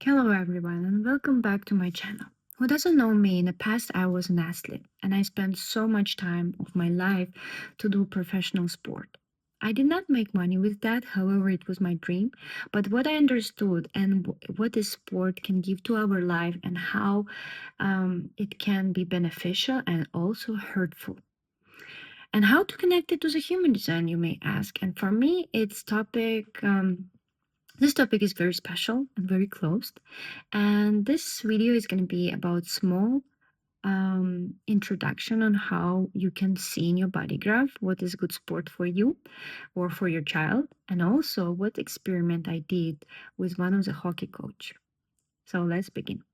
Hello, everyone, and welcome back to my channel. Who doesn't know me? In the past, I was an athlete, and I spent so much time of my life to do professional sport. I did not make money with that, however, it was my dream. But what I understood and what this sport can give to our life and how it can be beneficial and also hurtful. And how to connect it to the human design, you may ask. And for me, it's topic. This topic is very special and very close. And this video is going to be about small introduction on how you can see in your body graph what is good sport for you or for your child, and also what experiment I did with one of the hockey coach. So let's begin.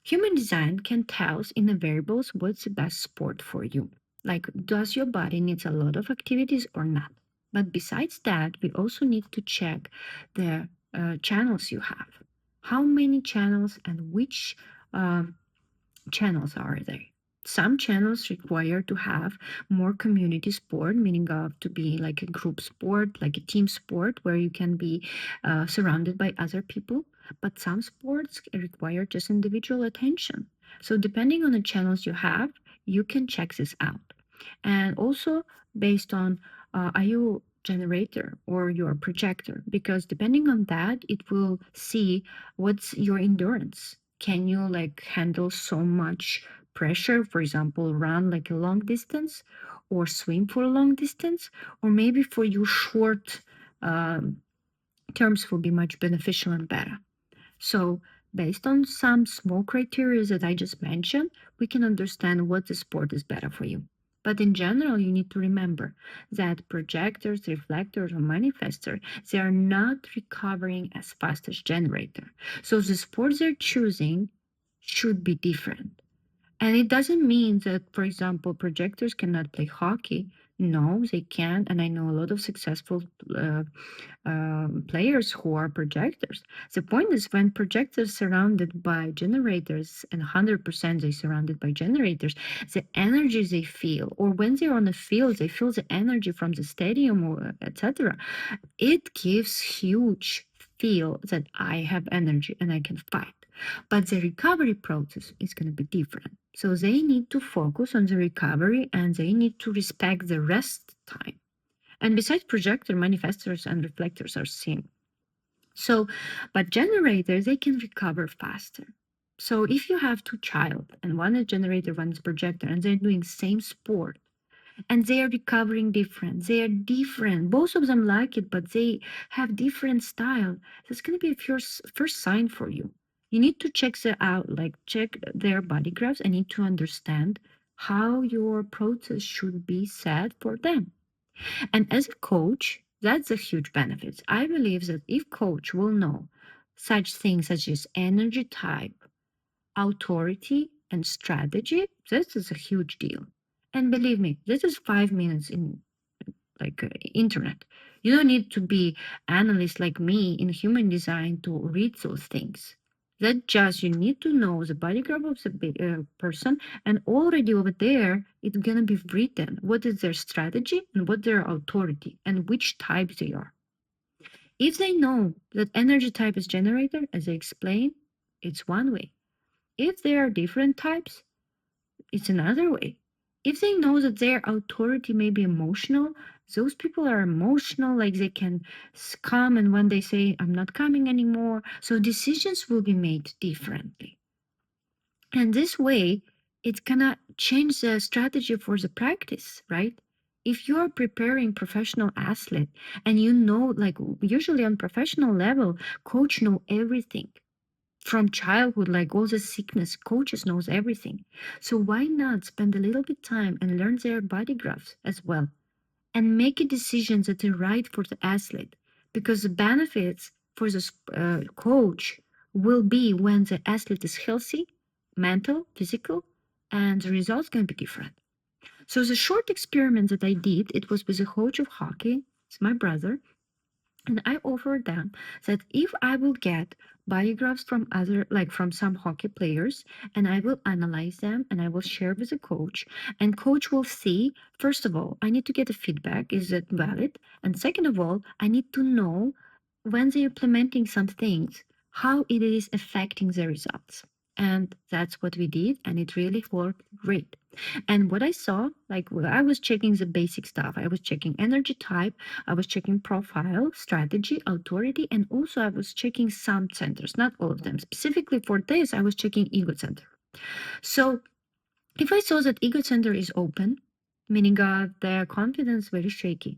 Human design can tell us in the variables what's the best sport for you. Like, does your body needs a lot of activities or not? But besides that, we also need to check the channels you have. How many channels and which uh, channels are there? Some channels require to have more community sport, meaning to be like a group sport, like a team sport, where you can be surrounded by other people. But some sports require just individual attention. So depending on the channels you have, you can check this out. And also based on are you generator or your projector, because depending on that it will see what's your endurance. Can you like handle so much pressure, for example run like a long distance or swim for a long distance, or maybe for you short um, terms will be much beneficial and better. So, based on some small criteria that I just mentioned, we can understand what the sport is better for you. But in general, you need to remember that projectors, reflectors, or manifestors, they are not recovering as fast as generator. So the sports they're choosing should be different. And it doesn't mean that, for example, projectors cannot play hockey. No, they can. And I know a lot of successful uh, players who are projectors. The point is when projectors surrounded by generators and 100% they surrounded by generators, the energy they feel, or when they're on the field, they feel the energy from the stadium or etc. It gives huge feel that I have energy and I can fight. But the recovery process is going to be different. So they need to focus on the recovery and they need to respect the rest time. And besides projector, manifestors and reflectors are same. So, but generators, they can recover faster. So if you have two child and one is generator, one is projector, and they're doing same sport, and they are recovering different, they are different. Both of them like it, but they have different style. That's going to be a first sign for you. You need to check them out, like check their body graphs. and need to understand how your process should be set for them. And as a coach, that's a huge benefit. I believe that if coach will know such things such as energy type, authority, and strategy, this is a huge deal. And believe me, this is 5 minutes in internet. You don't need to be analyst like me in human design to read those things. That just you need to know the body graph of the person, and already over there it's gonna be written what is their strategy and what their authority and which type they are. If they know that energy type is generator, as I explained, it's one way. If there are different types, it's another way. If they know that their authority may be emotional, those people are emotional, like they can come, and when they say, I'm not coming anymore, so decisions will be made differently. And this way, it's gonna change the strategy for the practice, right? If you're preparing professional athlete and you know, like usually on professional level, coach know everything from childhood, like all the sickness, coaches knows everything. So why not spend a little bit time and learn their body graphs as well and make a decisions that are right for the athlete? Because the benefits for the coach will be when the athlete is healthy, mental, physical, and the results can be different. So the short experiment that I did, it was with a coach of hockey. It's my brother, and I offered them that if I will get biographs from other, like from some hockey players, and I will analyze them and I will share with the coach, and coach will see, first of all, I need to get a feedback, is it valid? And second of all, I need to know when they're implementing some things, how it is affecting the results. And that's what we did, and it really worked great. And what I saw, like I was checking the basic stuff. I was checking energy type, I was checking profile, strategy, authority, and also I was checking some centers, not all of them. Specifically for this, I was checking ego center. So if I saw that ego center is open, meaning their confidence very shaky,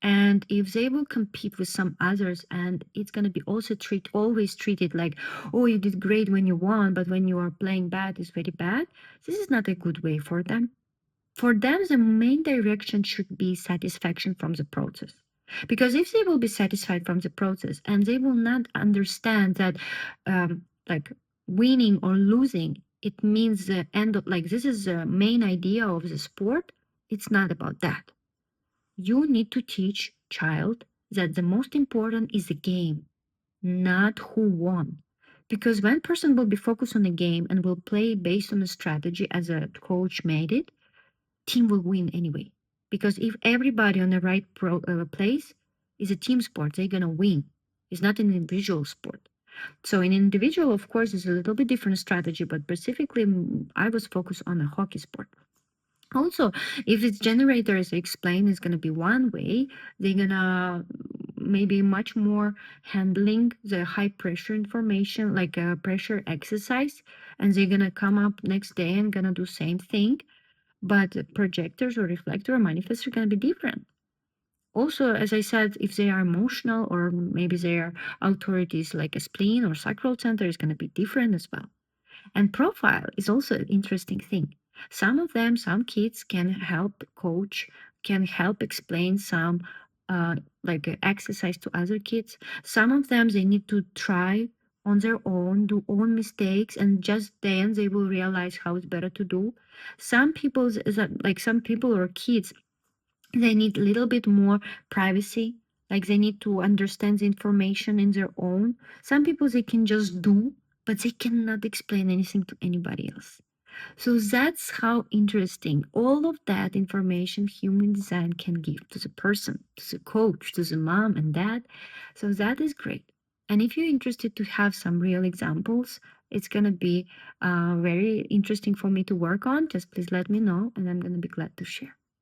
and if they will compete with some others, and it's gonna be also always treated like, oh, you did great when you won, but when you are playing bad, it's very bad. This is not a good way for them. For them, the main direction should be satisfaction from the process. Because if they will be satisfied from the process and they will not understand that, like winning or losing, it means the end of, like, this is the main idea of the sport. It's not about that. You need to teach child that the most important is the game, not who won. Because when person will be focused on the game and will play based on a strategy as a coach made it, team will win anyway. Because if everybody on the right place is a team sport, they're gonna win. It's not an individual sport. So in individual, of course, is a little bit different strategy, but specifically, I was focused on a hockey sport. Also, if it's generator, as I explained, is going to be one way, they're going to maybe much more handling the high pressure information, like a pressure exercise, and they're going to come up next day and going to do same thing. But projectors or reflector or manifest are going to be different. Also, as I said, if they are emotional or maybe their authorities like a spleen or sacral center is going to be different as well. And profile is also an interesting thing. Some of them, some kids can help coach, can help explain some exercise to other kids. Some of them they need to try on their own, do own mistakes, and just then they will realize how it's better to do. Some people, like some people or kids, they need a little bit more privacy, like they need to understand the information in their own. Some people they can just do, but they cannot explain anything to anybody else. So that's how interesting all of that information human design can give to the person, to the coach, to the mom and dad. So that is great. And if you're interested to have some real examples, it's going to be very interesting for me to work on. Just please let me know, and I'm going to be glad to share.